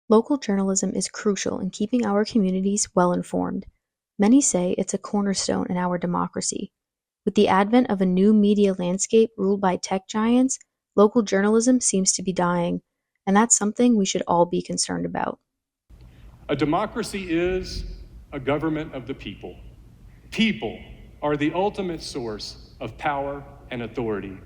Local journalism is crucial in keeping our communities well informed. Many say it's a cornerstone in our democracy. With the advent of a new media landscape ruled by tech giants, local journalism seems to be dying, and that's something we should all be concerned about. A democracy is a government of the people. People are the ultimate source of power and authority.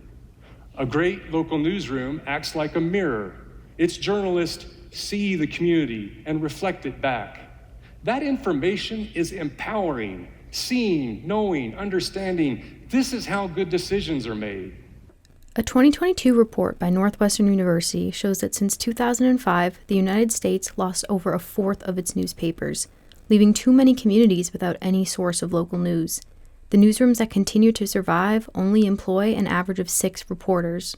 A great local newsroom acts like a mirror. Its journalists see the community and reflect it back. That information is empowering, seeing, knowing, understanding. This is how good decisions are made. A 2022 report by Northwestern University shows that since 2005, the United States lost over a fourth of its newspapers, leaving too many communities without any source of local news. The newsrooms that continue to survive only employ an average of 6 reporters.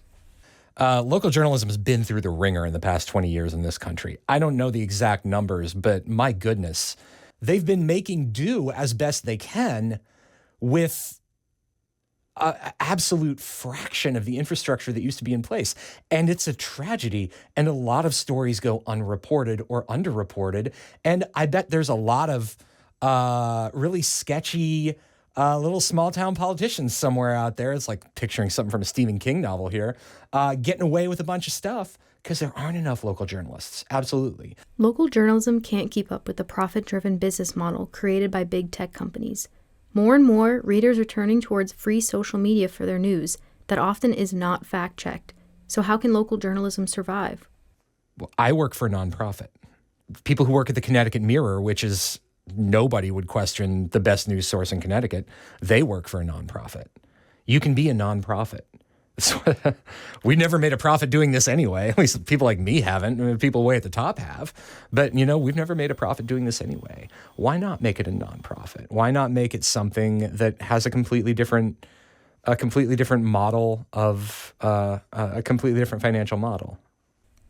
Local journalism has been through the ringer in the past 20 years in this country. I don't know the exact numbers, but my goodness, they've been making do as best they can with an absolute fraction of the infrastructure that used to be in place. And it's a tragedy. And a lot of stories go unreported or underreported. And I bet there's a lot of really sketchy little small town politicians somewhere out there. It's like picturing something from a Stephen King novel here, getting away with a bunch of stuff because there aren't enough local journalists. Absolutely. Local journalism can't keep up with the profit-driven business model created by big tech companies. More and more, readers are turning towards free social media for their news that often is not fact-checked. So how can local journalism survive? Well, I work for a nonprofit. People who work at the Connecticut Mirror, which is nobody would question the best news source in Connecticut, they work for a nonprofit. You can be a nonprofit. We never made a profit doing this anyway. At least people like me haven't. I mean, people way at the top have. But, we've never made a profit doing this anyway. Why not make it a nonprofit? Why not make it something that has a completely different model of a completely different financial model?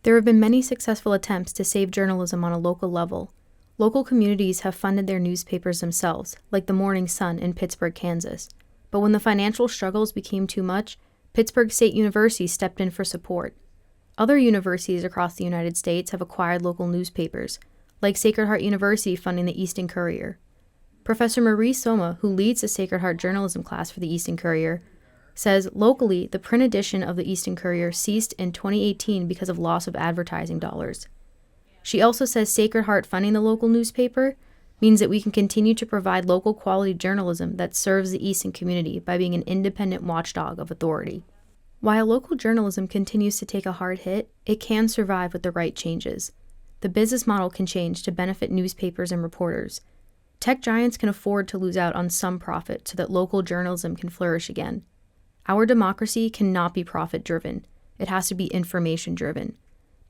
There have been many successful attempts to save journalism on a local level. Local communities have funded their newspapers themselves, like the Morning Sun in Pittsburgh, Kansas. But when the financial struggles became too much, Pittsburgh State University stepped in for support. Other universities across the United States have acquired local newspapers, like Sacred Heart University funding the Easton Courier. Professor Marie Soma, who leads the Sacred Heart journalism class for the Easton Courier, says locally the print edition of the Easton Courier ceased in 2018 because of loss of advertising dollars. She also says Sacred Heart funding the local newspaper means that we can continue to provide local quality journalism that serves the Easton community by being an independent watchdog of authority. While local journalism continues to take a hard hit, it can survive with the right changes. The business model can change to benefit newspapers and reporters. Tech giants can afford to lose out on some profit so that local journalism can flourish again. Our democracy cannot be profit-driven. It has to be information-driven.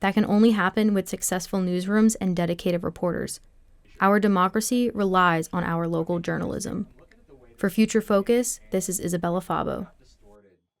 That can only happen with successful newsrooms and dedicated reporters. Our democracy relies on our local journalism. For Future Focus, this is Isabella Fabbo.